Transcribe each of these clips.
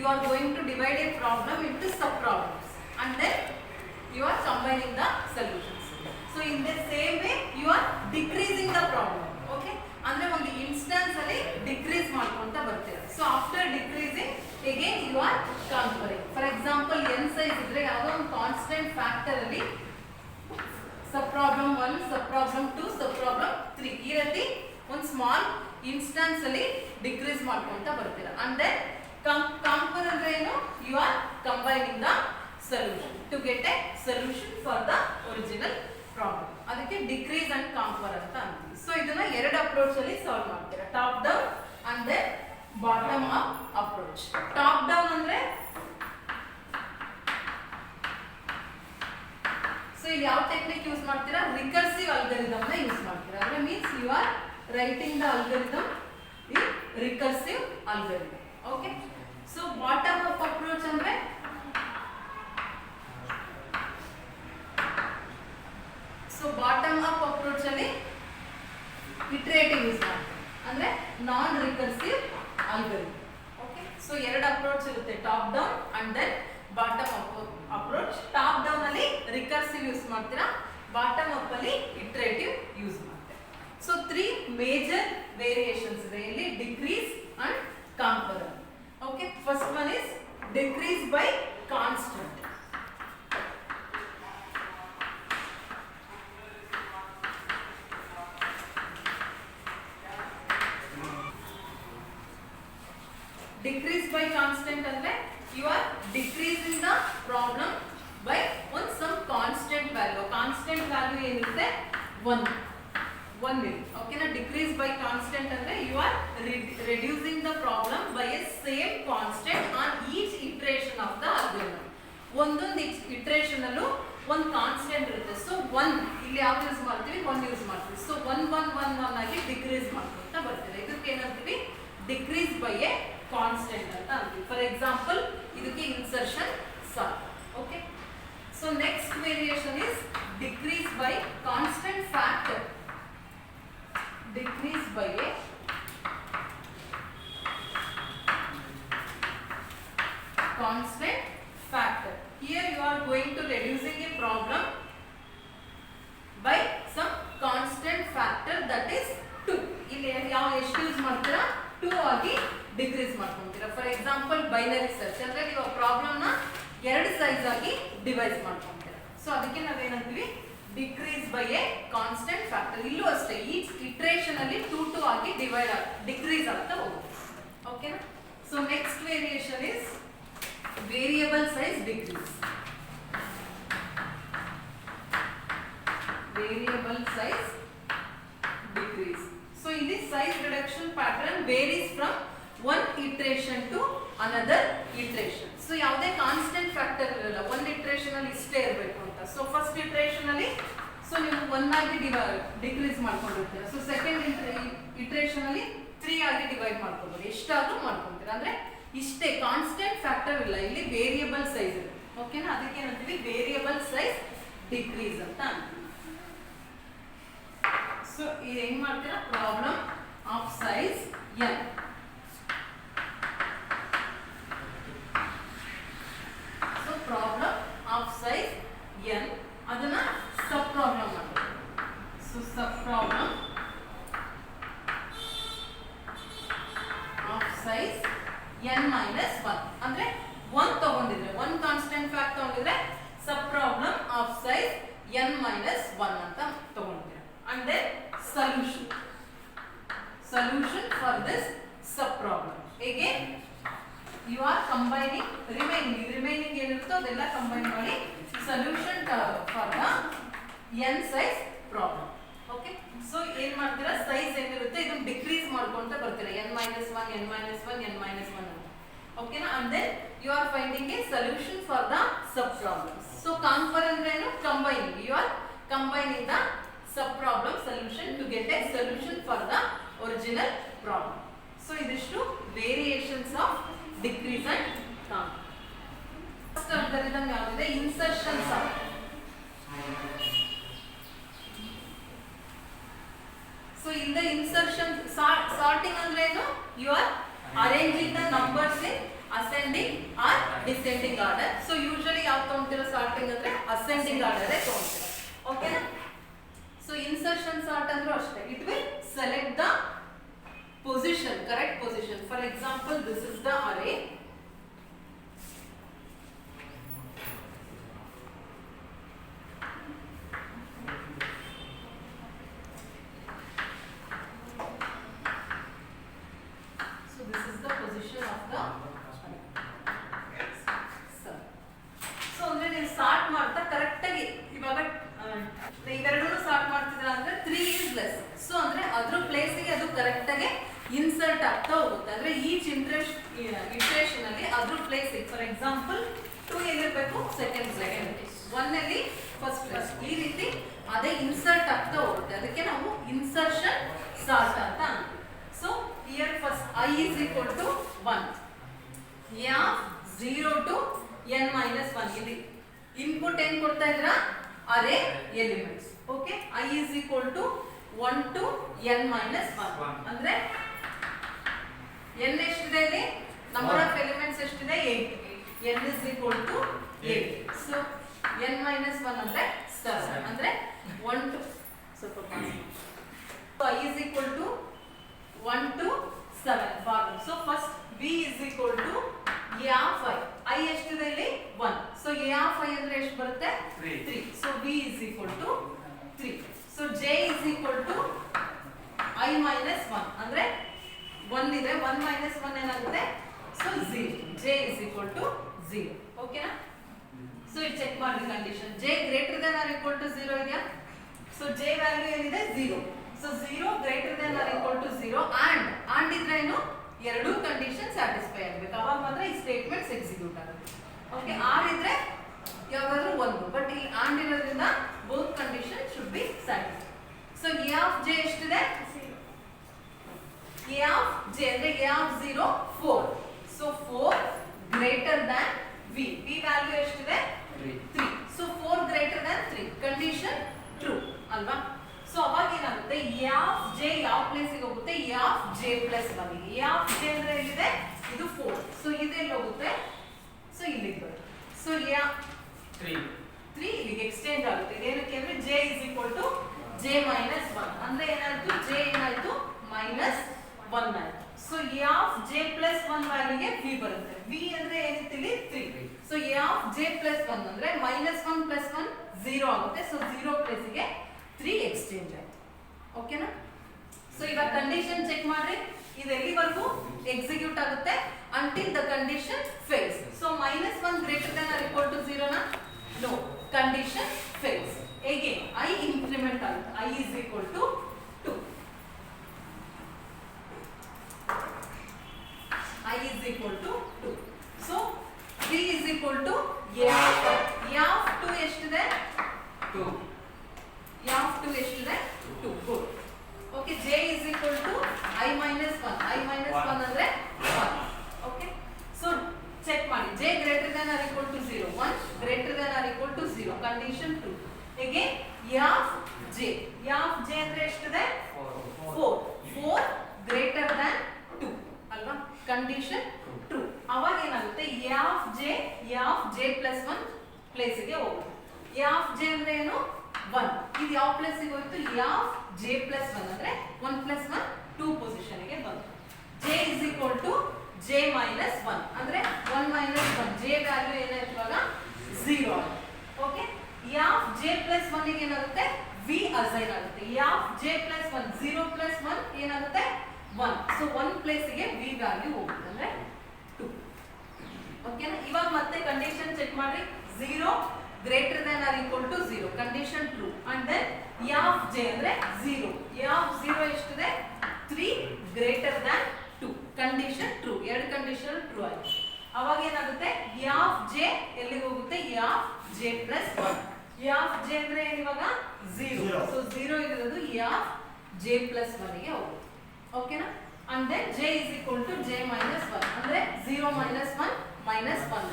you are going to divide a problem into sub problems and then you are combining the solutions. So in the same way you are decreasing the problem. Okay, ಅಂದ್ರೆ ಒಂದು instance ಅಲ್ಲಿ decrease ಮಾಡ್ಕೊಂತ ಬರ್ತೀರಾ. So after decreasing again you are conquering. For example n size ಇದ್ರೆ ಯಾವುದೋ ಒಂದು constant factor ಅಲ್ಲಿ sub problem 1, sub problem 2, sub problem 3 ಈ ರೀತಿ ಒಂದು ಸ್ಮಾಲ್ ಇನ್ಸ್ಟೆನ್ಸ್ ಅಲ್ಲಿ ಡಿಕ್ರೀಸ್ ಮಾಡ್ಕೊಂತ ಬರ್ತೀರಾ. ಅಂಡ್ ದೆನ್ ಕಾಂಪರ್ ಅಂದ್ರೆ ಏನು, you are combining the solution to get a solution for the original problem. ಅದಕ್ಕೆ ಡಿಕ್ರೀಸ್ ಅಂಡ್ ಕಾಂಪರ್ ಅಂತ ಅಂತೀವಿ. ಸೊ ಇದನ್ನ ಎರಡು ಅಪ್ರೋಚ್ ಅಲ್ಲಿ ಸಾಲ್ವ್ ಮಾಡ್ತೀರಾ, top down and then bottom up approach. Top down ಅಂದ್ರೆ ಸೊ ಇಲ್ಲಿ ಯಾವ ಟೆಕ್ನಿಕ್ ಯೂಸ್ ಮಾಡ್ತೀರಾ, ರಿಕರ್ಸಿವ್ ಅಲ್ಗಾರಿದಮ್ ನ ಯೂಸ್ ಮಾಡ್ತೀರಾ. ಅಂದ್ರೆ means you are writing the algorithm in recursive algorithm. Okay, so bottom up approach ಅಂದ್ರೆ ಬಾಟಮ್ ಅಪ್ ಅಪ್ರೋಚ್ ಅಲ್ಲಿ iterative use ಮಾಡ್ತೀವಿ, ಅಂದ್ರೆ non recursive algorithm. Okay, so ಎರಡು ಅಪ್ರೋಚ್ ಇರುತ್ತೆ, top down and then bottom up approach. Top down ಅಲ್ಲಿ recursive use ಮಾಡ್ತೀರಾ, bottom up ಅಲ್ಲಿ iterative use ಮಾಡ್ತೀರಾ. ಸೊ 3 ಮೇಜರ್ ವೇರಿಯೇಷನ್ಸ್ ಇದೆ ಇಲ್ಲಿ decrease and conquer. Okay, first one is decrease by constant. Decrease by constant ಅಂದ್ರೆ you are decreasing the problem by some constant value. Constant value ಏನಿರುತ್ತೆ 1 ಇದೆ. ಓಕೆನಾ, decrease by constant ಅಂದ್ರೆ you are reducing the problem by a same constant on each iteration of the algorithm. ಒಂದೊಂದು ಇಟರೇಷನ್ ಅಲ್ಲೂ ಒಂದು constant ಇರುತ್ತೆ. So 1 ಇಲ್ಲಿ ಯಾವ್ದು ಯೂಸ್ ಮಾಡ್ತೀವಿ, 1 ಯೂಸ್ ಮಾಡ್ತೀವಿ. ಸೊ 1 1 1 1 ಆಗಿ ಡಿಕ್ರೀಸ್ ಮಾಡ್ಕೊಂತ ಬರ್ತೀರಾ. ಇದಕ್ಕೆ ಏನಂತೀವಿ, ಡಿಕ್ರೀಸ್ ಬೈ ಎ ಕಾನ್ಸ್ಟೆಂಟ್ ಅಂತ ಅಂತೀವಿ. ಫಾರ್ ಎಕ್ಸಾಂಪಲ್ ಇದಕ್ಕೆ insertion sort. Okay, so next variation is decrease by constant factor. Decrease by A constant factor. Here you are going to reducing a problem by some constant factor that is 2. ಇಲ್ಲಿ ಯಾವ ಎಷ್ಟು use ಮಾಡ್ತೀರಾ, 2 ಆಗಿ decrease ಮಾಡ್ಕೊಂತೀರಾ. For example binary search ಅಂದ್ರೆ ನೀವು problem ನ 2 size ಆಗಿ ಡಿವೈಡ್ ಮಾಡ್ಕೊಂತೀರಾ. ಸೊ ಅದಕ್ಕೆ ನಾವೇನಂತೀವಿ, decrease by a constant factor. ಇಲ್ಲೂ ಅಷ್ಟೇ ಈಚ್ ಇಟರೇಷನ್ ಅಲ್ಲಿ 2 2 ಆಗಿ ಡಿಕ್ರೀಸ್ ಆಗ್ತಾ ಹೋಗುತ್ತೆ. ಓಕೆನಾ, so next variation is variable size decrease. Variable size decrease. So in this size reduction pattern varies from one iteration to another iteration. So ಯಾವುದೇ constant factor ಇರಲ್ಲ, ಒಂದು ಇಟರೇಷನ್ ಅಲ್ಲಿ ಇಷ್ಟೇ ಇರಬೇಕು ಅಂತ. ಸೊ ಫಸ್ಟ್ ಇಟರೇಷನ್ ಅಲ್ಲಿ ಸೊ ನೀವು 1 ಆಗಿ ಡಿಕ್ರೀಸ್ ಮಾಡ್ಕೊಂಡಿರ್ತೀರಾ. ಸೊ ಸೆಕೆಂಡ್ ಇಟರೇಷನ್ ಅಲ್ಲಿ 3 ಆಗಿ ಡಿವೈಡ್ ಮಾಡ್ಕೊಬೋದು, ಎಷ್ಟಾದ್ರೂ ಮಾಡ್ಕೊಂತೀರಾ. ಅಂದ್ರೆ ಇಷ್ಟೇ, ಕಾನ್ಸ್ಟೆಂಟ್ ಫ್ಯಾಕ್ಟರ್ ಇಲ್ಲ, ಇಲ್ಲಿ ವೇರಿಯಬಲ್ ಸೈಜ್ ಇದೆ. ಓಕೆನಾ, ಅದಕ್ಕೆ ಏನಂತೀವಿ, ವೇರಿಯಬಲ್ ಸೈಜ್ ಡಿಕ್ರೀಸ್ ಅಂತ ಅಂತೀವಿ. ಸೊ ಇದು ಹೆಂಗ್ ಮಾಡ್ತೀರಾ, problem of size n. So problem of size n ಅದನ್ನ ಸಬ್ ಪ್ರಾಬ್ಲಮ್ ಮಾಡ್ತೀವಿ. So sub problem of size n minus 1 ಅಂದ್ರೆ 1 ತಗೊಂಡಿದ್ರೆ, 1 ಕಾನ್ಸ್ಟೆಂಟ್ ಫ್ಯಾಕ್ಟ್ ತಗೊಂಡಿದ್ರೆ sub problem of size n minus 1 ಅಂತ ತಗೊಂಡಿದ್ರೆ. And then solution for this sub problem. Again you are combining remaining ಏನಿರುತ್ತೋ ಅದೆಲ್ಲ combine ಮಾಡಿ solution for the n size problem. Okay, so ಏನ್ ಮಾಡ್ತೀರಾ, size ಏನಿರುತ್ತೆ ಇದನ್ನ ಡಿಕ್ರೀಸ್ ಮಾಡ್ಕೊಂತ ಬರ್ತೀರಾ, n minus 1 n minus 1 n minus 1 ಅಂತ. ಓಕೆನಾ, and then you are finding a solution for the sub problems. So confer ಅಂದ್ರೆ ಏನು, combining. You are combining the sub problem solution to get a solution for the original problem. So idishtu variations of decrease and confer. First algorithm yavudide, insertion sort. So in the insertion sorting andre eno, you are arranging the numbers in ascending or descending order. So usually ಯಾವ ತಗೊಂತಿರೋ sorting ಅಂದ್ರೆ ascending order ತಗೊಂತೀರ. ಓಕೆನಾ? So insertion sort ಅಂದ್ರೂ ಅಷ್ಟೇ, it will select the position, correct position. For example, this is the array. So this is the position of the cell. So ಅಂದ್ರೆ ನೀವು sort ಮಾಡ್ತಾ ಕರೆಕ್ಟ್ ಆಗಿ ಇವಾಗ ಇವೆರಡನ್ನೂ ಸಾರ್ಟ್ ಮಾಡ್ತಿದ್ದೀರಾ ಅಂದ್ರೆ 3 is less. ಸೊ ಅಂದ್ರೆ ಅದ್ರ ಪ್ಲೇಸಿಗೆ ಅದು ಕರೆಕ್ಟ್ ಆಗಿ ಇನ್ಸರ್ಟ್ ಆಗ್ತಾ ಹೋಗುತ್ತೆ. ಅಂದ್ರೆ ಈಚ್ ಇಟರೇಷನ್ ಅಲ್ಲಿ ಅದ್ರ ಪ್ಲೇಸಿಗೆ ಫಾರ್ ಎಕ್ಸಾಂಪಲ್ 2 ಎಲ್ಲಿರಬೇಕು, ಸೆಕೆಂಡ್ 1 ಅಲ್ಲಿ ಫಸ್ಟ್ ಪ್ಲೇಸ್, ಈ ರೀತಿ ಅದೇ ಇನ್ಸರ್ಟ್ ಆಗ್ತಾ ಹೋಗುತ್ತೆ. ಅದಕ್ಕೆ ನಾವು ಇನ್ಸರ್ಷನ್ ಸಾರ್ಟ್ ಅಂತ ಅಂತೀವಿ. So here first I is equal to 1, f 0 to n minus 1. ಇಲ್ಲಿ ಇನ್ಪುಟ್ ಏನ್ ಕೊಡ್ತಾ ಇದ್ರಾ, array elements. Okay, I is equal to 1 to n minus 1 ಅಂದ್ರೆ n ಎಷ್ಟಿದೆ ಇಲ್ಲಿ, ನಂಬರ್ ಆಫ್ ಎಲಿಮೆಂಟ್ಸ್ ಎಷ್ಟಿದೆ, 8. n is equal to 8. So n minus 1 ಅಂದ್ರೆ 7 ಅಂದ್ರೆ 1 to ಸ್ವಲ್ಪ so I is equal to 1 to 7 form. So first b is equal to a of i. i ಎಷ್ಟಿದೆ ಇಲ್ಲಿ 1. So a of i ಅಂದ್ರೆ ಎಷ್ಟು ಬರುತ್ತೆ, 3. So b is equal to 3. So j is equal to i minus 1 ಅಂದ್ರೆ 1 ಇದೆ, 1 minus 1 ಏನಾಗುತ್ತೆ, so 0. j is equal to 0. ಓಕೆನಾ? So ಇದು ಚೆಕ್ ಮಾಡಿ condition j greater than or equal to 0 ಇದೆಯಾ. ಸೊ j ವ್ಯಾಲ್ಯೂ ಏನಿದೆ 0. So 0 greater than or equal to 0 and ಇದ್ರೆ ಏನು, ಎರಡೂ ಕಂಡೀಷನ್ ಸ್ಯಾಟಿಸ್ಫೈ ಆಗಬೇಕು, ಅವಾಗ ಮಾತ್ರ ಈ ಸ್ಟೇಟ್ಮೆಂಟ್ಸ್ ಎಕ್ಸಿಕ್ಯೂಟ್ ಆಗುತ್ತೆ. ಓಕೆ, r ಇದ್ರೆ ಯಾವಾದ್ರೂ ಒಂದು, ಬಟ್ ಇಲ್ಲಿ and ಇರೋದ್ರಿಂದ both condition should be satisfy. So a of j ಎಷ್ಟಿದೆ, a of j ಅಂದ್ರೆ a of 0 4. So 4 greater than v. v value ಎಷ್ಟಿದೆ 3. So 4 greater than 3 condition true ಅಲ್ವಾ. So ಅವಾಗ ಏನಾಗುತ್ತೆ, a of j ಯಾವ ಪ್ಲೇಸಿಗೆ ಹೋಗುತ್ತೆ, a of j plus 1 ಗೆ. a of j ಅಂದ್ರೆ ಎಲ್ಲಿದೆ, ಇದು 4. ಸೊ ಇದು ಎಲ್ಲಿ ಹೋಗುತ್ತೆ, ಸೊ ಇಲ್ಲಿಗೆ ಬರುತ್ತೆ. ಸೊ a 3 ಇಲ್ಲಿಗೆ ಎಕ್ಸ್ಚೇಂಜ್ ಆಗುತ್ತೆ. ಇದೇನಕ್ಕೆ ಅಂದ್ರೆ j is equal to j minus 1 ಅಂದ್ರೆ ಏನಾಯ್ತು, j ಏನಾಯ್ತು ಮೈನಸ್ 1 ಆಯ್ತು. So a of j plus 1 ವ್ಯಾಲ್ಯೂಗೆ v ಬರುತ್ತೆ. v ಅಂದ್ರೆ ಏನಿತ್ತು ಇಲ್ಲಿ 3. So a of j plus 1 ಅಂದ್ರೆ minus 1 plus 1 0 ಆಗುತ್ತೆ. ಸೊ 0 ಪ್ಲೇಸಿಗೆ 3 ಎಕ್ಸ್ಚೇಂಜ್ ಆಯ್ತು. ಓಕೆನಾ? ಸೊ ಇವಾಗ ಕಂಡೀಷನ್ ಚೆಕ್ ಮಾಡ್ರಿ, ಇದು ಎಲ್ಲಿವರೆಗೂ ಎಕ್ಸಿಕ್ಯೂಟ್ ಆಗುತ್ತೆ, until the condition fails. So -1 greater than or equal to 0 ನಾ, no, condition fails. Again I increment ಆಗುತ್ತೆ, I is equal to 2. I is equal to 2. So b is equal to a of 2 ಎಷ್ಟಿದೆ, 2. a of 2 ಎಷ್ಟಿದೆ, 2. Good. Okay, j is equal to i minus 1. i minus 1 ಅಂದ್ರೆ 1. Okay, so check ಮಾಡಿ, j greater than or equal to 0. 1 greater than or equal to 0 condition true. Again a of j. a of j ಅಂದ್ರೆ ಎಷ್ಟಿದೆ, 4. 4 greater than 2 ಅಲ್ವಾ, condition true. ಅವಾಗ ಏನಾಗುತ್ತೆ, a of j plus 1 ಪ್ಲೇಸಿಗೆ ಹೋಗುತ್ತೆ. a of j ಅಂದ್ರೆ ಏನು, 1. ಇದು ಯಾವ ಪ್ಲೇಸಿಗೆ ಹೋಯ್ತು, a of j plus 1 ಅಂದ್ರೆ 1 plus 1 2 ಪೊಸಿಷನ್ಗೆ ಬಂತು. j is equal to j minus 1 ಅಂದ್ರೆ 1 minus 1. j ವ್ಯಾಲ್ಯೂ ಏನಾಯ್ತು ಇವಾಗ 0 ಆಗುತ್ತೆ. Okay, a of j plus 1 ಗೆ ಏನಾಗುತ್ತೆ, v ಅಸೈನ್ ಆಗುತ್ತೆ. a of j plus 1 0 plus 1 ಏನಾಗುತ್ತೆ 1. ಸೊ 1 ಪ್ಲೇಸಿಗೆ v ವ್ಯಾಲ್ಯೂ ಹೋಗುತ್ತೆ ಅಂದ್ರೆ 2. ಓಕೆನಾ? ಇವಾಗ ಮತ್ತೆ ಕಂಡೀಷನ್ ಚೆಕ್ ಮಾಡ್ರಿ, 0 greater than or equal to 0 condition true. And then a of j ಅಂದ್ರೆ 0. a of 0 ಎಷ್ಟಿದೆ, 3 greater than 2 ಕಂಡೀಷನ್ ಟ್ರೂ. ಎರಡು ಕಂಡೀಷನ್ ಟ್ರೂ ಆಯ್ತು. ಅವಾಗ ಏನಾಗುತ್ತೆ, a of j ಎಲ್ಲಿಗೆ ಹೋಗುತ್ತೆ, a of j plus 1. a of j ಅಂದ್ರೆ ಏನು ಇವಾಗ 0. ಸೊ 0 ಇರೋದು a of j plus 1 ಗೆ ಹೋಗುತ್ತೆ. ಓಕೆನಾ? And then j is equal to j minus 1 ಅಂದ್ರೆ 0 minus 1 minus 1.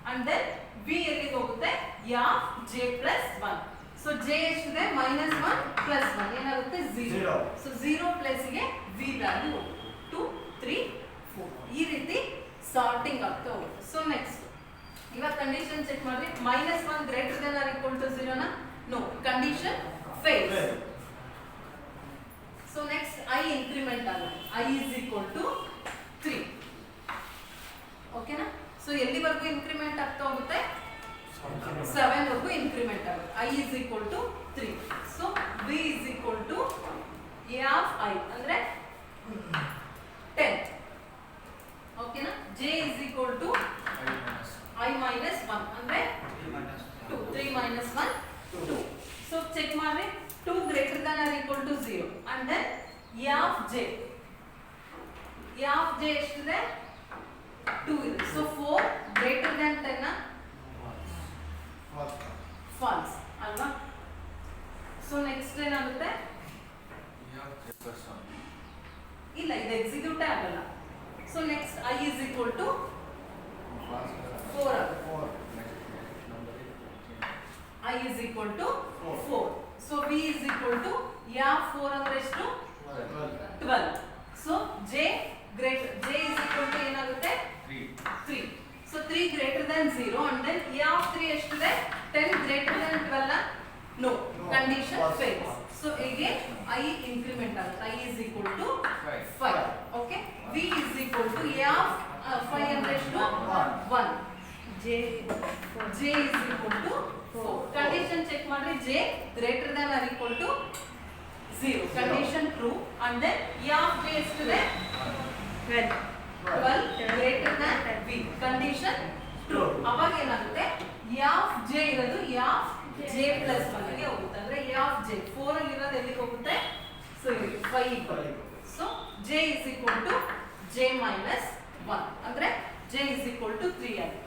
And then v ಎಲ್ಲಿಗೆ ಹೋಗುತ್ತೆ, a of j plus 1. So j ಎಷ್ಟಿದೆ, -1 plus 1 ಏನಾಗುತ್ತೆ 0. ಸೊ 0 ಪ್ಲೇಸಿಗೆ v ವ್ಯಾಲ್ಯೂ 2 3 4 ಈ ರೀತಿ ಸಾರ್ಟಿಂಗ್ ಆಗ್ತಾ ಹೋಗುತ್ತೆ. ಸೊ ನೆಕ್ಸ್ಟ್ ಇವಾಗ ಕಂಡೀಷನ್ ಚೆಕ್ ಮಾಡಿ. -1 greater than or equal to 0 ನಾ? No, condition fails. So next I increment ಆಗುತ್ತೆ. I is equal to 3. ಓಕೆನಾ? ಸೊ ಎಲ್ಲಿವರೆಗೂ ಇನ್ಕ್ರಿಮೆಂಟ್ ಆಗ್ತಾ ಹೋಗುತ್ತೆ? 7 ವರೆಗೂ ಇನ್ಕ್ರಿಮೆಂಟ್ ಆಗುತ್ತೆ. I is equal to 3. So B is equal to A of I ಅಂದ್ರೆ 10. ಓಕೆನಾ? J is equal to I minus 1 ಅಂದ್ರೆ 2. 3 minus 1 2. ಸೊ ಚೆಕ್ ಮಾಡಿ. 2 greater than or equal to 0 and then A of J. A of J ಎಷ್ಟಿದೆ? 2 ಇದೆ. So 4 greater than 10 ನ falls ಅಲ್ವಾ? So next ಏನಾಗುತ್ತೆ? ಇಲ್ಲ, ಇದು ಎಕ್ಸಿಕ್ಯೂಟ್ ಆಗಲ್ಲ. So next I is equal to 4 ಆಗುತ್ತೆ. I is equal to 4. So B is equal to 4 ಅಂದ್ರೆ ಎಷ್ಟು? 12. So J is equal to ಏನಾಗುತ್ತೆ? 3. So 3 greater than 0 and then A of 3 ಎಷ್ಟಿದೆ? 10 greater than 12 no, condition fails. So again I increment ಆಗುತ್ತೆ. I is equal to 5. Okay. B is equal to A of 5 ಅಂದ್ರೆ ಎಷ್ಟು? 1. J is equal to 4. Condition check ಮಾಡಿ. J greater than or equal to 0. Condition true and then A of J ಎಷ್ಟಿದೆ? 12 greater than B. Condition true. ಅವಾಗ ಏನಾಗುತ್ತೆ? A of J ಇರೋದು A of J plus 1 ಗೆ ಹೋಗುತ್ತೆ. ಅಂದ್ರೆ A of J 4 ಅಲ್ಲಿ ಇರೋದು ಎಲ್ಲಿಗೆ ಹೋಗುತ್ತೆ? So 5. So J is equal to J minus 1 ಅಂದ್ರೆ J is equal to 3 ಆಗುತ್ತೆ.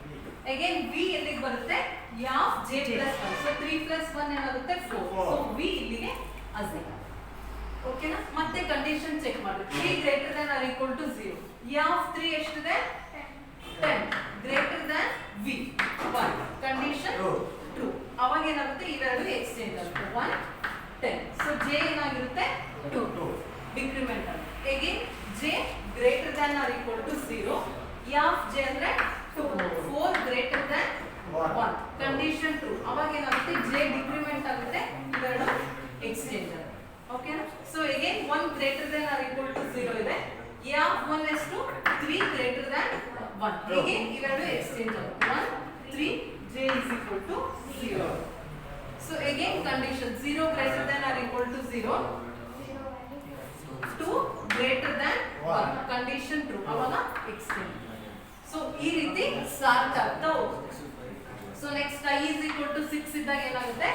Again B ಎಲ್ಲಿಗೆ ಬರುತ್ತೆ? A of J plus 1. So 3 plus 1 ಏನಾಗುತ್ತೆ? 4. So B ಇಲ್ಲಿಗೆ ಅಸೈನ್. ಓಕೆನಾ? ಮತ್ತೆ ಕಂಡೀಷನ್ ಚೆಕ್ ಮಾಡಿ. 3 greater than or equal to 0. A of 3 ಎಷ್ಟಿದೆ? 10 greater than V 1. Condition true. ಅವಾಗ ಏನಾಗುತ್ತೆ? ಇವೆರಡು ಎಕ್ಸ್ಚೇಂಜ್ ಆಗುತ್ತೆ. 1 10. ಸೊ J ಏನಾಗಿರುತ್ತೆ? 2 ಡಿಕ್ರಿಮೆಂಟ್ ಆಗುತ್ತೆ. Again J greater than or equal to 0. A of J ಅಂದ್ರೆ 2. 4 greater than 1. Condition true. ಅವಾಗ ಏನಾಗುತ್ತೆ? J ಡಿಕ್ರಿಮೆಂಟ್ ಆಗುತ್ತೆ. ಇವೆರಡು ಎಕ್ಸ್ಚೇಂಜ್ ಆಗುತ್ತೆ. ಓಕೆನಾ? So again 1 greater than or equal to 0 ಇದೆ. A of 1 ಎಷ್ಟು? 3 greater than 1. ಹೀಗೆ ಇವೆರಡು ಎಕ್ಸ್ಚೇಂಜ್ ಆಗುತ್ತೆ. 1 3 J is equal to 0. So again condition 0 greater than or equal to 0. 2 greater than 1. Condition true. ಅವಾಗ ಎಕ್ಸ್ಚೇಂಜ್. ಸೊ ಈ ರೀತಿ ಸಾರ್ಟ್ ಆಗ್ತಾ ಹೋಗುತ್ತೆ. So next I is equal to 6 ಇದ್ದಾಗ ಏನಾಗುತ್ತೆ?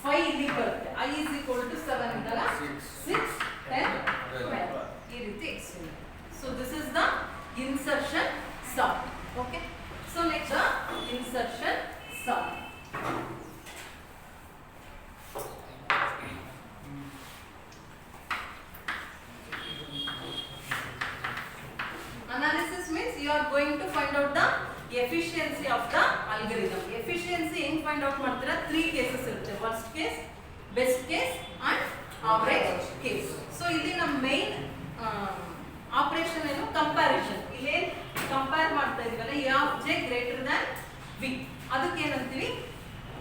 5 ಇಲ್ಲಿ ಬರುತ್ತೆ. I is equal to 7 ಇದ್ದಾಗ 6 10 12 ಈ ರೀತಿ exchange. So this is the insertion sort. Okay. So next insertion sort. Analysis means you are going to find out the efficiency of the algorithm. Efficiency ಹೆಂಗ್ find out ಮಾಡ್ತೀರಾ? 3 cases ಇರುತ್ತೆ. Worst case, best case and average case. So ಇಲ್ಲಿ ನಮ್ಮ main operation ಏನು? Comparison. ಇಲ್ಲಿ compare ಮಾಡ್ತಾ ಇದೀವಲ್ಲ, A of J greater than V. ಅದಕ್ಕೆ ಏನಂತೀವಿ?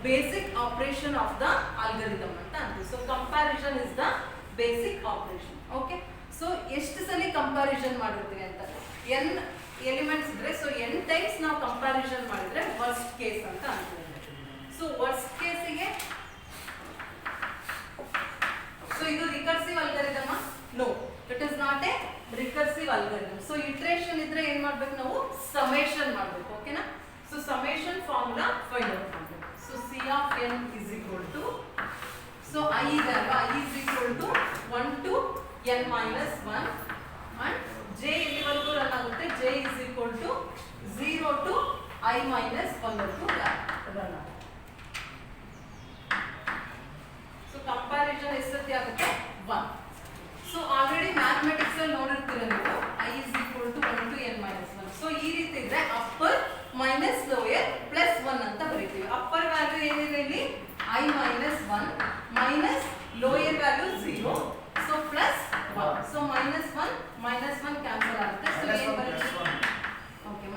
Basic operation of the algorithm ಅಂತ ಅಂತೀವಿ. So comparison is the basic operation. Okay. So ಎಷ್ಟು ಸಲ ಕಂಪ್ಯಾರಿಸನ್ ಮಾಡಿರ್ತೀವಿ ಅಂತ? n ಎಲಿಮೆಂಟ್ಸ್ ಇದ್ರೆ ಸೊ n ಟೈಮ್ಸ್ ನಾವು ಕಂಪ್ಯಾರಿಸನ್ ಮಾಡಿದ್ರೆ ವರ್ಸ್ಟ್ ಕೇಸ್ ಅಂತ ಅಂತೀವಿ. ಸೊ ವರ್ಸ್ಟ್ ಕೇಸಿಗೆ ಸೊ ಇದು recursive algorithm? No, it is not a recursive algorithm. So iteration ಇದ್ರೆ ಏನ್ ಮಾಡ್ಬೇಕು ನಾವು? ಸಮೇಷನ್ ಮಾಡ್ಬೇಕು. ಓಕೆನಾ? So summation formula find out ಮಾಡಬೇಕು. So C of n is equal to, so I ಇದೆ ಅಲ್ವಾ? I is equal to 1 to n minus 1 and J ಎಲ್ಲಿವರೆಗೂ ರನ್ ಆಗುತ್ತೆ? J is equal to 0 to I minus 1 ವರೆಗೂ run ಆಗುತ್ತೆ. So comparison ಎಷ್ಟೊತ್ತಿ ಆಗುತ್ತೆ? 1. So already mathematics ಅಲ್ಲಿ ನೋಡಿರ್ತೀರ ನೀವು. I is equal to 1 to n minus 1. So ಈ ರೀತಿ ಇದ್ರೆ ಅಪ್ಪರ್ ಮೈನಸ್ ಲೋಯರ್ ಪ್ಲಸ್ 1 ಅಂತ ಬರೀತೀವಿ. ಅಪ್ಪರ್ ವ್ಯಾಲ್ಯೂ ಏನಿದೆ ಇಲ್ಲಿ? I minus 1 minus lower value 0. So plus 1. So minus 1 cancel ಆಗುತ್ತೆ. So ಏನು ಬರುತ್ತೆ? Okay,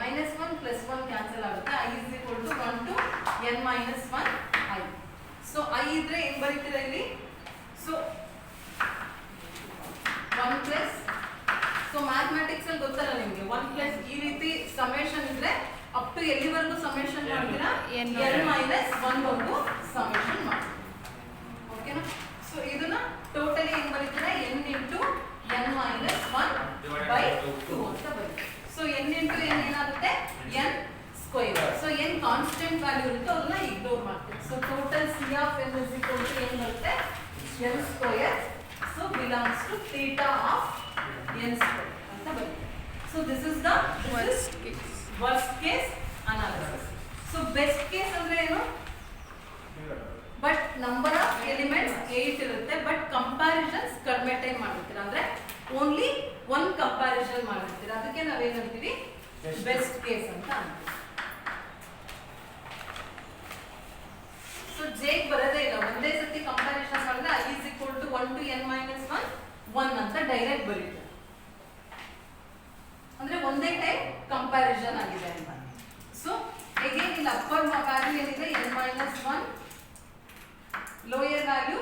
ಯೂಶುವಲ್ ಗೊತ್ತಲ್ಲ ನಿಮಗೆ 1 ಪ್ಲಸ್ ಈ ರೀತಿ ಸಮೇಷನ್ ಇದ್ರೆ ಅಪ್ ಟು ಎಲ್ಲಿವರೆಗೂ ಸಮೇಷನ್ ಮಾಡ್ತೀರಾ n ಮೈನಸ್ 1 ವರೆಗೂ ಸಮೇಷನ್ ಮಾಡ್ತೀರಾ. ಓಕೆನಾ? ಸೊ ಇದನ್ನ ಟೋಟಲಿ ಏನು ಬರೀತೀರಾ n into n minus 1 by 2 ಅಂತ ಬರೀತೀರಾ. ಸೊ n ಇಂಟು n ಏನಾಗುತ್ತೆ n square. So n constant value ಇರುತ್ತೆ ಅದನ್ನ ಇಗ್ನೋರ್ ಮಾಡ್ತೀವಿ. So total c of n is equal to ಏನು ಬರುತ್ತೆ n square. So belongs to theta of n square ಅಂತ ಬರುತ್ತೆ. So this is the worst case analysis. So best case ಅಂದ್ರೆ ಏನು? But number of elements 8 ಇರುತ್ತೆ but comparisons ಕಡಿಮೆ time ಮಾಡಿರ್ತೀರ ಅಂದ್ರೆ only one comparison ಮಾಡಿರ್ತೀರ. ಅದಕ್ಕೆ ನಾವೇನಂತೀವಿ ಬೆಸ್ಟ್ ಕೇಸ್ ಅಂತ ಅಂತೀವಿ. ಸೊ ಜೇಗ್ ಬರೋದೇ ಇಲ್ಲ, ಒಂದೇ ಸತಿ ಕಂಪ್ಯಾರಿಸನ್ ಮಾಡಿದ್ರೆ i is equal to 1 to n minus 1 1 ಅಂತ ಡೈರೆಕ್ಟ್ ಬರೀತೀರ. ಅಂದ್ರೆ ಒಂದೇ ಟೈಮ್ ಕಂಪ್ಯಾರಿಸನ್ ಆಗಿದೆ ಅಂತ. ಸೊ ಅಗೇನ್ ಇಲ್ಲಿ ಅಪ್ಪರ್ ವ್ಯಾಲ್ಯೂ ಏನಿದೆ n minus 1, lower value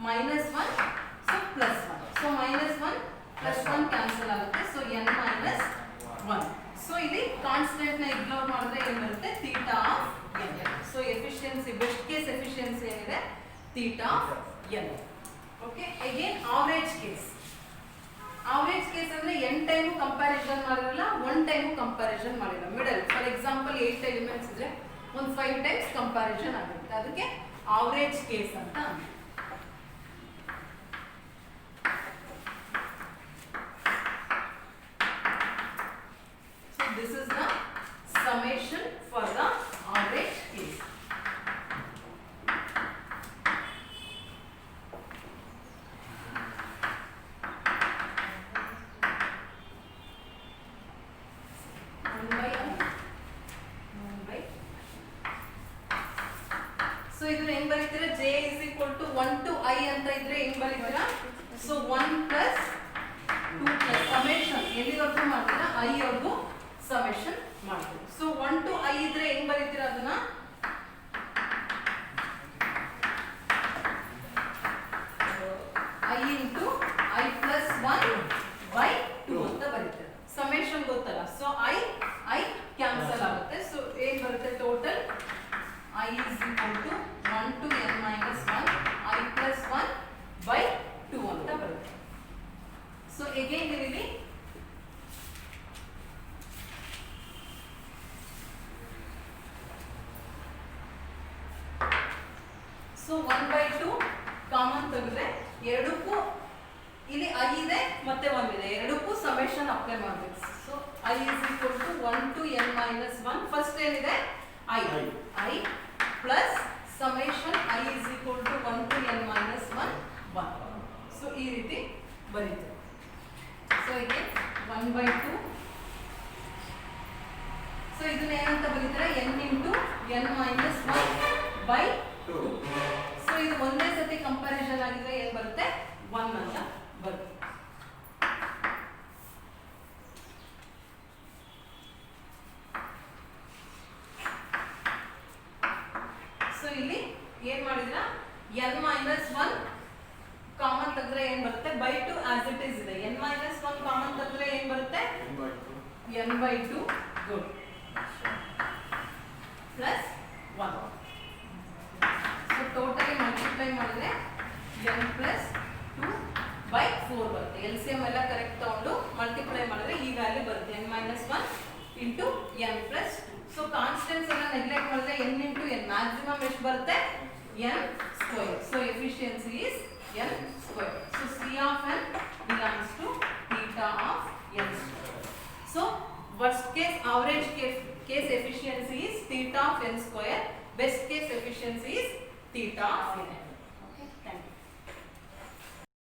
minus 1, so plus 1. So minus 1 plus 1 cancel ಆಗುತ್ತೆ. So n minus 1. So ಇಲ್ಲಿ ಕಾನ್ಸ್ಟೆಂಟ್ ನ ಇಗ್ನೋರ್ ಮಾಡಿದ್ರೆ ಏನು ಬರುತ್ತೆ theta of n. So efficiency best case efficiency ಏನಿದೆ theta of n. Okay, again average case. Average case ಅಂದ್ರೆ n time comparison ಮಾಡಿರಲ್ಲ, 1 time comparison ಮಾಡಿಲ್ಲ, ಮಿಡಲ್. ಫಾರ್ ಎಕ್ಸಾಂಪಲ್ 8 ಎಲಿಮೆಂಟ್ಸ್ ಇದ್ರೆ ಒಂದು 5 ಟೈಮ್ಸ್ ಕಂಪ್ಯಾರಿಸನ್ ಆಗುತ್ತೆ. ಅದಕ್ಕೆ ಆವರೇಜ್ ಕೇಸ್ ಅಂತ ಅಂತೀವಿ. So this is the summation for the average case. So ಇದು ಹೆಂಗ್ ಬರೀತೀರಾ j is equal to 1 to I ಅಂತ ಇದ್ರೆ ಹೆಂಗ್ ಬರೀತೀರಾ? So 1 plus 2 plus summation ಎಲ್ಲಿವರೆಗೂ ಮಾಡ್ತೀರಾ I ವರೆಗೂ summation ಮಾಡ್ತೀರಾ. So 1 to I ಇದ್ರೆ ಹೆಂಗ್ ಬರೀತೀರಾ ಅದನ್ನ? I into I plus 1 by 2 ಅಂತ ಬರೀತೀರಾ. summation ಗೊತ್ತಲ್ಲ. So I ಕ್ಯಾನ್ಸಲ್ ಆಗುತ್ತೆ. So ಏನ್ ಬರುತ್ತೆ total I is equal to 1 to n minus 1 I plus 1 by 2 ಅಂತ ಬರುತ್ತೆ. So again ಇಲ್ಲಿ so 1 by 2 ಕಾಮನ್ ತೆಗೆದ್ರೆ ಎರಡಕ್ಕೂ ಇಲ್ಲಿ I ಇದೆ ಮತ್ತೆ 1 ಇದೆ, ಎರಡಕ್ಕೂ ಸಮೇಷನ್ ಅಪ್ಲೈ ಮಾಡಬೇಕು. So I is equal to 1 to n minus 1 first ಏನಿದೆ I plus summation I is equal to 1 to n minus 1 1. So ಈ ರೀತಿ ಬರೀತೀವಿ. ಸೊ ಇಲ್ಲಿ 1 by 2. ಸೊ ಇದನ್ನ ಏನಂತ ಬರೀತೀರಾ n into n minus 1 by 2. So ಇದು ಒಂದೇ ಸತಿ ಕಂಪ್ಯಾರಿಸನ್ ಆಗಿದ್ರೆ ಏನು ಬರುತ್ತೆ 1 ಅಂತ ಬರುತ್ತೆ. ಸೊ ಇಲ್ಲಿ ಏನ್ ಮಾಡಿದ್ರಾ n minus 1 ಕಾಮನ್ ತೆಗೆದ್ರೆ ಏನ್ ಬರುತ್ತೆ by 2 as it is ಇದೆ. n minus 1 ಕಾಮನ್ ತೆಗೆದ್ರೆ ಏನ್ ಬರುತ್ತೆ n by 2 good plus 1. So totally multiply ಮಾಡಿದ್ರೆ n plus 2 by 4 ಬರುತ್ತೆ. LCM ಎಲ್ಲ ಕರೆಕ್ಟ್ ತಗೊಂಡು ಮಲ್ಟಿಪ್ಲೈ ಮಾಡಿದ್ರೆ ಈ ವ್ಯಾಲ್ಯೂ ಬರುತ್ತೆ n minus 1 into n plus 2. So constants ಎಲ್ಲ ನೆಗ್ಲೆಕ್ಟ್ ಮಾಡಿದ್ರೆ n into n ಮ್ಯಾಕ್ಸಿಮಮ್ ಎಷ್ಟು ಬರುತ್ತೆ n square. So efficiency is n square. So c of n belongs to theta of n square. So worst case average case efficiency is theta of n square. Best case efficiency is theta of n.